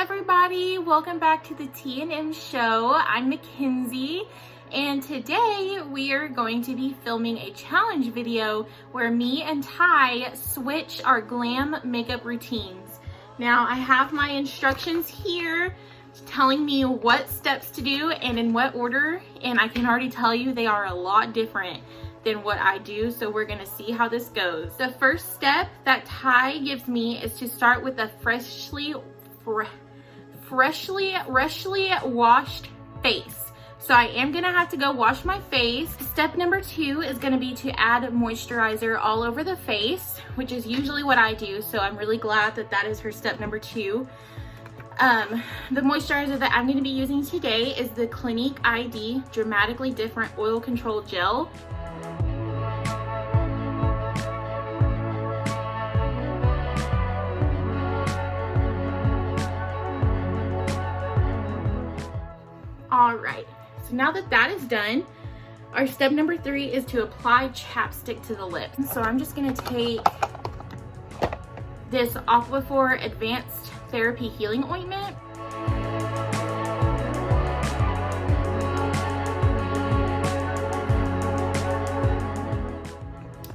everybody, welcome back to the T&M show. I'm Mackenzie, and today we are going to be filming a challenge video where me and Ty switch our glam makeup routines. Now I have my instructions here telling me what steps to do and in what order, and I can already tell you they are a lot different than what I do, so we're gonna see how this goes. The first step that Ty gives me is to start with a freshly washed face. So I am gonna have to go wash my face. Step number 2 is gonna be to add moisturizer all over the face, which is usually what I do, so I'm really glad that that is her step number 2. The moisturizer that I'm gonna be using today is the Clinique ID Dramatically Different Oil Control Gel. Alright, so now that that is done, our step number 3 is to apply chapstick to the lips. So I'm just going to take this Aquaphor Advanced Therapy Healing Ointment.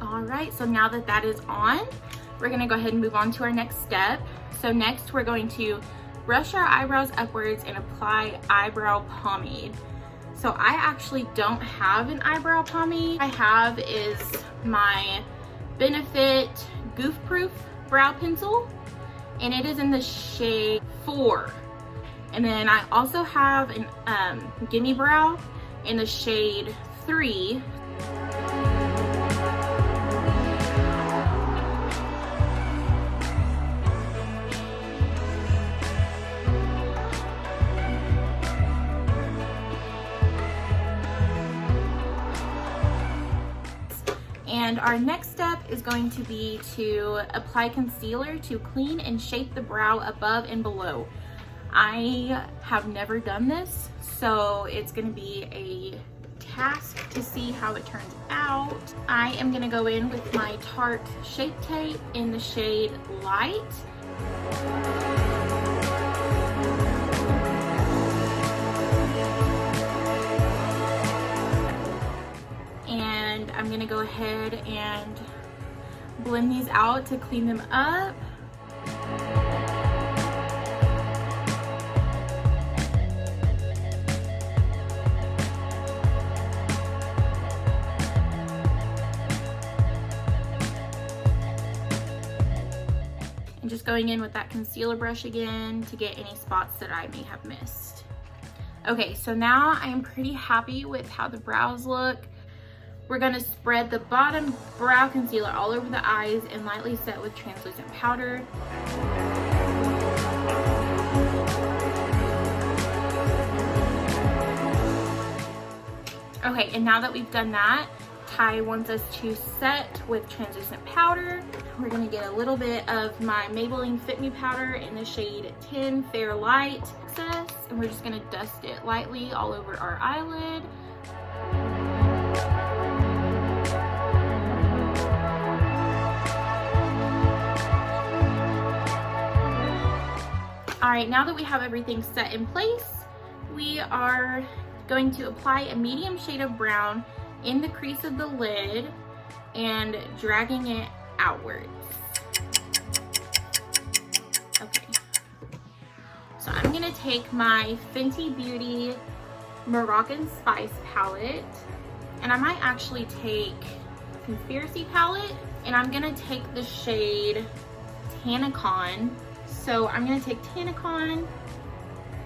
Alright, so now that that is on, we're going to go ahead and move on to our next step. So next we're going to brush our eyebrows upwards and apply eyebrow pomade. So I actually don't have an eyebrow pomade. I have is my Benefit Goof Proof brow pencil, and it is in the shade 4. And then I also have an Gimme Brow in the shade 3. And our next step is going to be to apply concealer to clean and shape the brow above and below. I have never done this, so it's going to be a task to see how it turns out. I am going to go in with my Tarte Shape Tape in the shade Light. I'm gonna go ahead and blend these out to clean them up. And just going in with that concealer brush again to get any spots that I may have missed. Okay, so now I am pretty happy with how the brows look. We're going to spread the bottom brow concealer all over the eyes and lightly set with translucent powder. Okay, and now that we've done that, Ty wants us to set with translucent powder. We're going to get a little bit of my Maybelline Fit Me powder in the shade 10 Fair Light, and we're just going to dust it lightly all over our eyelid. Alright, now that we have everything set in place, we are going to apply a medium shade of brown in the crease of the lid and dragging it outwards. Okay, so I'm going to take my Fenty Beauty Moroccan Spice palette, and I might actually take Conspiracy palette, and I'm going to take the shade Tannicon. So I'm going to take Tannicon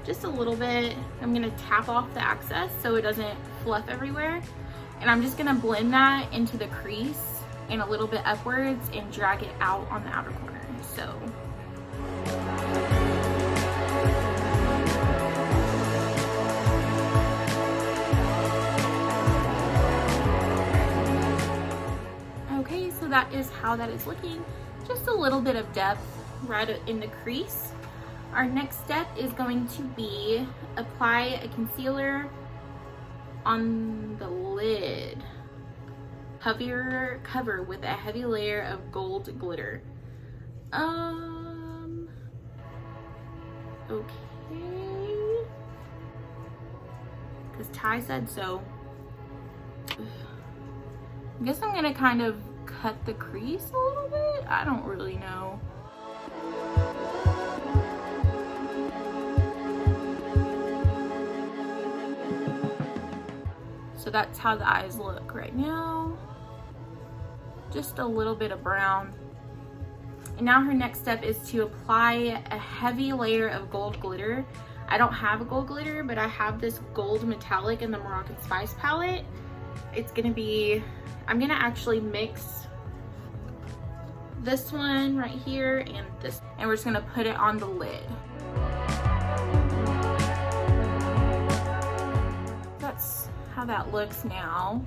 just a little bit. I'm going to tap off the excess so it doesn't fluff everywhere. And I'm just going to blend that into the crease and a little bit upwards and drag it out on the outer corner. So. Okay, so that is how that is looking. Just a little bit of depth right in the crease. Our next step is going to be apply a concealer on the lid. Cover with a heavy layer of gold glitter. okay. Because Ty said so. I guess I'm gonna kind of cut the crease a little bit. I don't really know. So that's how the eyes look right now. Just a little bit of brown. And now her next step is to apply a heavy layer of gold glitter. I don't have a gold glitter, but I have this gold metallic in the Moroccan Spice palette. It's gonna be, I'm gonna actually mix this one right here and this, and we're just gonna put it on the lid. That's how that looks now.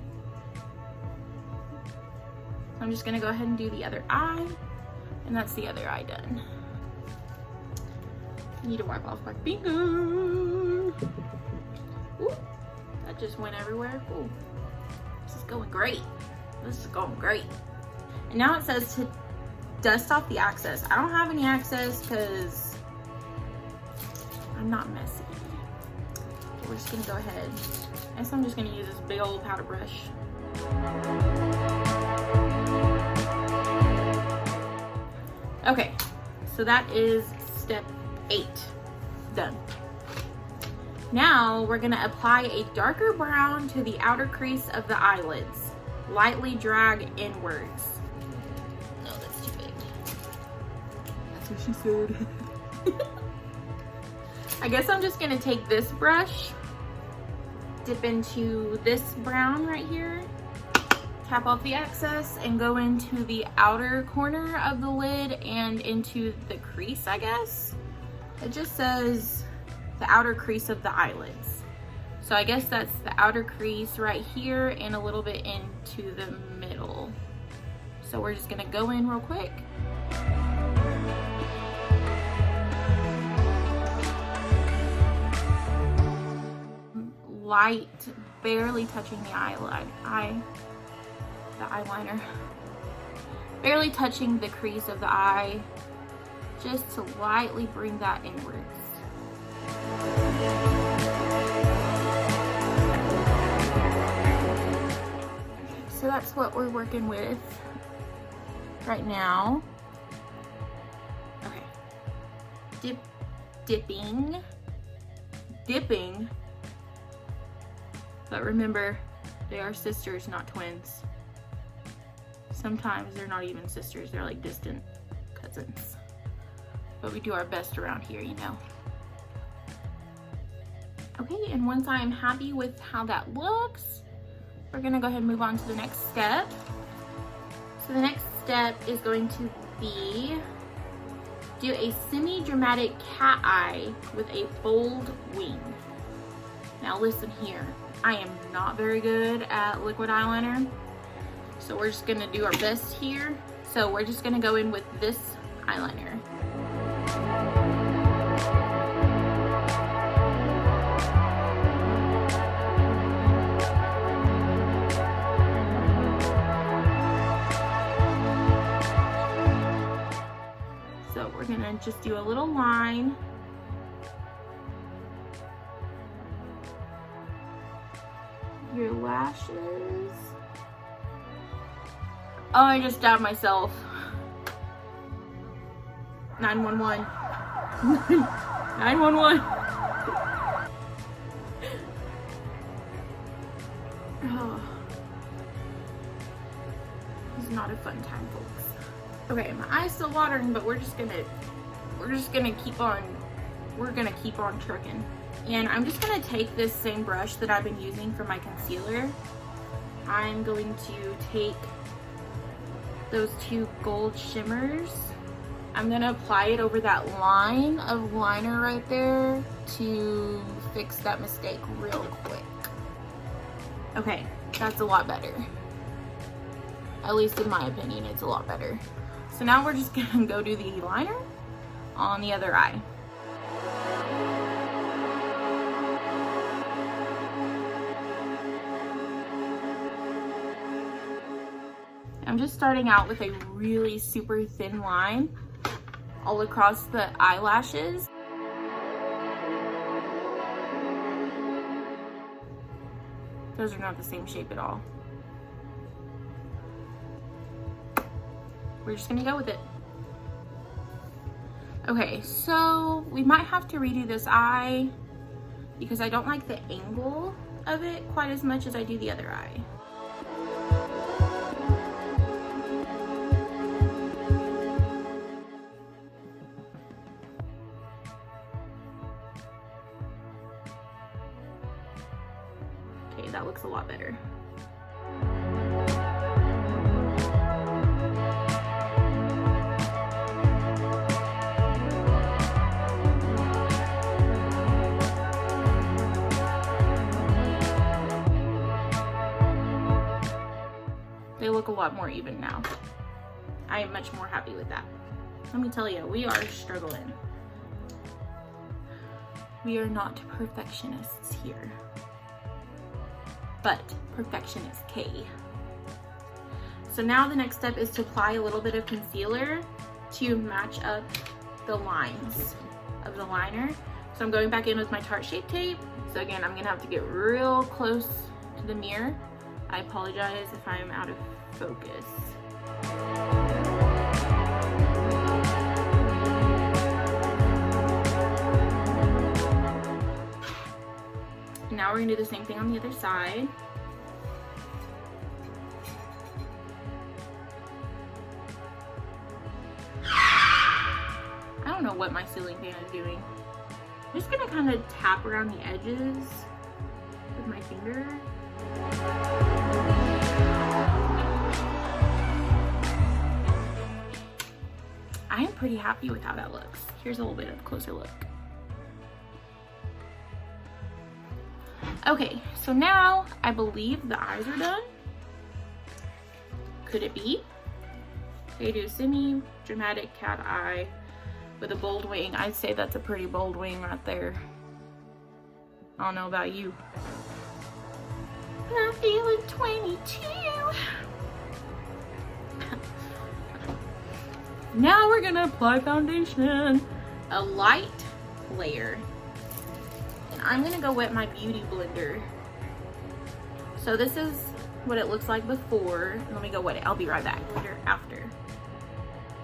I'm just gonna go ahead and do the other eye, and that's the other eye done. I need to wipe off my finger. Ooh, that just went everywhere. Ooh, this is going great. This is going great. And now it says to dust off the excess. I don't have any excess because I'm not messy. But we're just gonna go ahead. I guess I'm just gonna use this big old powder brush. Okay, so that is step 8 done. Now we're gonna apply a darker brown to the outer crease of the eyelids. Lightly drag inwards. No, that's too big. That's what she said. I guess I'm just gonna take this brush, dip into this brown right here, tap off the excess, and go into the outer corner of the lid and into the crease, I guess. It just says the outer crease of the eyelids. So I guess that's the outer crease right here and a little bit into the middle. So we're just gonna go in real quick. Light, barely touching the eyeliner. Barely touching the crease of the eye, just to lightly bring that inwards. So that's what we're working with right now. Okay. Dipping. But remember, they are sisters, not twins. Sometimes they're not even sisters, they're like distant cousins. But we do our best around here, you know. Okay, and once I'm happy with how that looks, we're gonna go ahead and move on to the next step. So the next step is going to be do a semi-dramatic cat eye with a bold wing. Now listen here, I am not very good at liquid eyeliner, so we're just gonna do our best here. So we're just gonna go in with this eyeliner. So we're gonna just do a little line. Your lashes. Oh, I just stabbed myself. 911. 911. Oh. It's not a fun time, folks. Okay, my eye's still watering, but we're just gonna keep on trucking. And I'm just gonna take this same brush that I've been using for my concealer. I'm going to take those 2 gold shimmers. I'm gonna apply it over that line of liner right there to fix that mistake real quick. Okay, that's a lot better. At least in my opinion, it's a lot better. So now we're just gonna go do the liner on the other eye. I'm just starting out with a really super thin line all across the eyelashes. Those are not the same shape at all. We're just gonna go with it. Okay, so we might have to redo this eye because I don't like the angle of it quite as much as I do the other eye. Okay, that looks a lot better. They look a lot more even now. I am much more happy with that. Let me tell you, we are struggling. We are not perfectionists here, but perfection is K. So now the next step is to apply a little bit of concealer to match up the lines of the liner. So I'm going back in with my Tarte Shape Tape. So again, I'm gonna have to get real close to the mirror. I apologize if I'm out of focus. Now we're gonna do the same thing on the other side. I don't know what my ceiling fan is doing. I'm just gonna kind of tap around the edges with my finger. I am pretty happy with how that looks. Here's a little bit of a closer look. Okay, so now I believe the eyes are done. Could it be? They do semi-dramatic cat eye with a bold wing. I'd say that's a pretty bold wing right there. I don't know about you. I'm feeling 22. Now we're gonna apply foundation. A light layer. And I'm gonna go wet my beauty blender. So this is what it looks like before. Let me go wet it. I'll be right back. Blender after.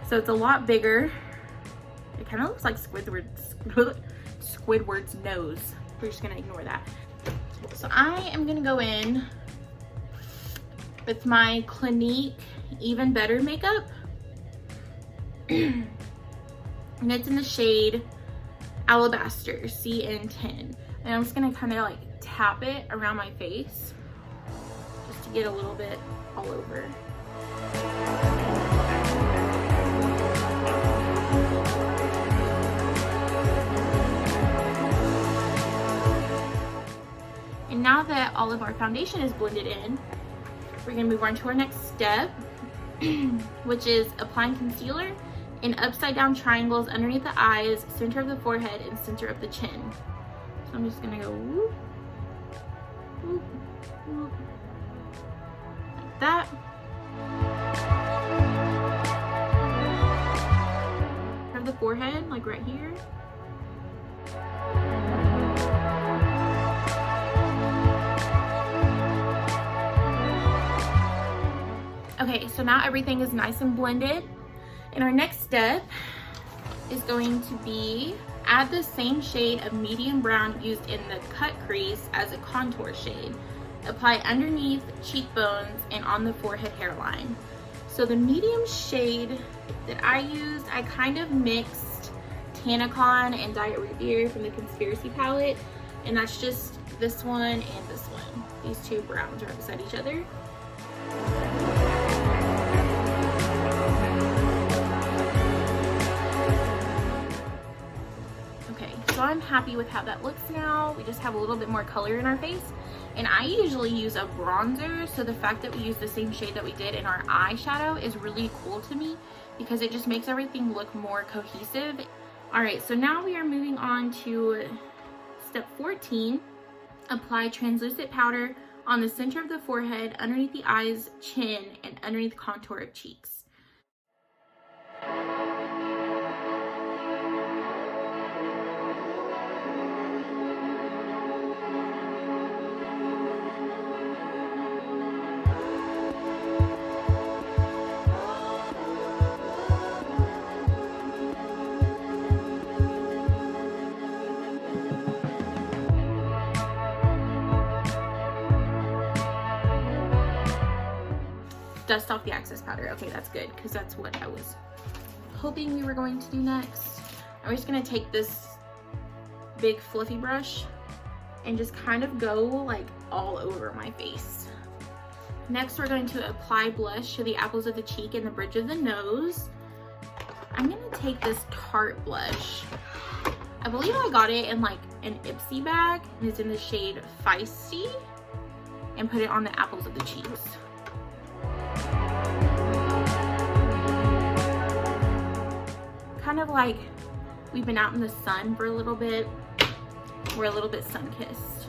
So it's a lot bigger. It kind of looks like Squidward's nose. We're just gonna ignore that. So I am gonna go in with my Clinique Even Better makeup. And it's in the shade Alabaster CN10. And I'm just gonna kind of like tap it around my face just to get a little bit all over. And now that all of our foundation is blended in, we're gonna move on to our next step, which is applying concealer in upside down triangles underneath the eyes, center of the forehead, and center of the chin. So I'm just gonna go whoop, whoop, whoop, like that. Center of the forehead, like right here. Okay, so now everything is nice and blended. And our next step is going to be add the same shade of medium brown used in the cut crease as a contour shade. Apply underneath cheekbones and on the forehead hairline. So the medium shade that I used, I kind of mixed Tanacon and Diet Root Beer from the Conspiracy palette. And that's just this one and this one. These two browns are beside each other. So I'm happy with how that looks now. We just have a little bit more color in our face. And I usually use a bronzer, so the fact that we use the same shade that we did in our eyeshadow is really cool to me because it just makes everything look more cohesive. All right, so now we are moving on to step 14. Apply translucent powder on the center of the forehead, underneath the eyes, chin, and underneath contour of cheeks. dust off the excess powder. Okay, that's good, because that's what I was hoping we were going to do next. I'm just gonna take this big fluffy brush and just kind of go like all over my face. Next, we're going to apply blush to the apples of the cheek and the bridge of the nose. I'm gonna take this Tarte blush. I believe I got it in like an Ipsy bag, and it's in the shade Feisty, and put it on the apples of the cheeks. Kind of like we've been out in the sun for a little bit. We're a little bit sun-kissed.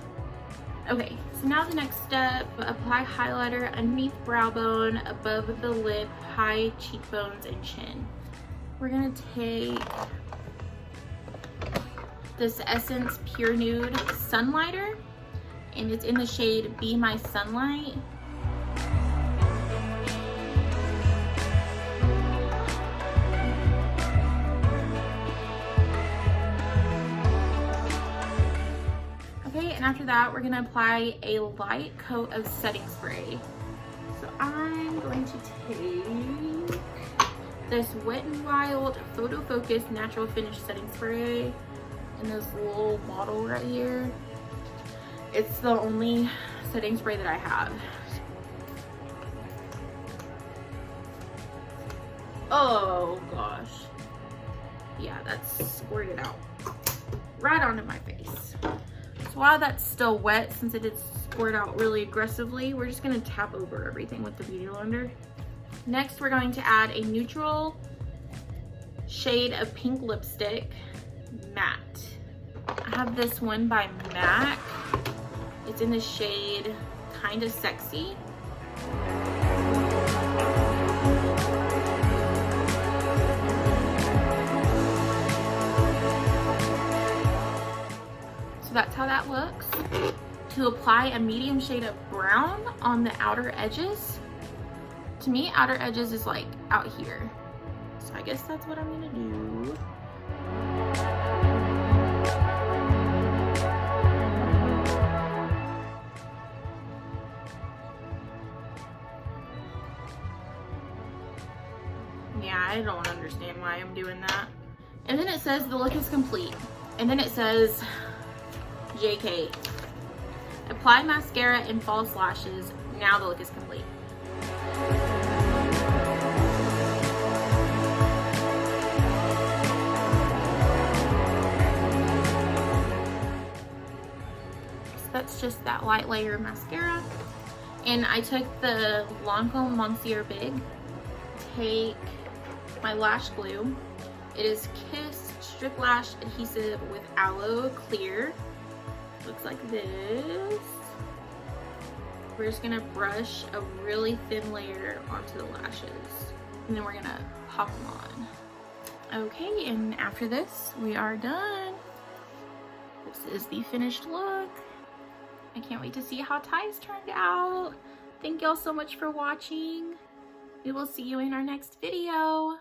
Okay, so now the next step, apply highlighter underneath brow bone, above the lip, high cheekbones, and chin. We're gonna take this Essence Pure Nude Sunlighter, and it's in the shade Be My Sunlight. Okay, and after that, we're gonna apply a light coat of setting spray. So I'm going to take this Wet n Wild Photo Focus Natural Finish Setting Spray in this little bottle right here. It's the only setting spray that I have. Oh gosh. Yeah, that's squirted out right onto my face. So while that's still wet, since it did squirt out really aggressively, we're just gonna tap over everything with the Beauty Blender. Next, we're going to add a neutral shade of pink lipstick, matte. I have this one by MAC. It's in the shade Kinda Sexy. So that's how that looks. To apply a medium shade of brown on the outer edges. To me, outer edges is like out here. So I guess that's what I'm gonna do. Yeah, I don't understand why I'm doing that. And then it says the look is complete. And then it says, JK, apply mascara and false lashes. Now the look is complete. So that's just that light layer of mascara. And I took the Lancome Monsieur Big. Take my lash glue. It is Kiss Strip Lash Adhesive with Aloe Clear. Looks like this. We're just gonna brush a really thin layer onto the lashes, and then we're gonna pop them on. Okay, and after this, we are done. This is the finished look. I can't wait to see how Ty's turned out. Thank y'all so much for watching. We will see you in our next video.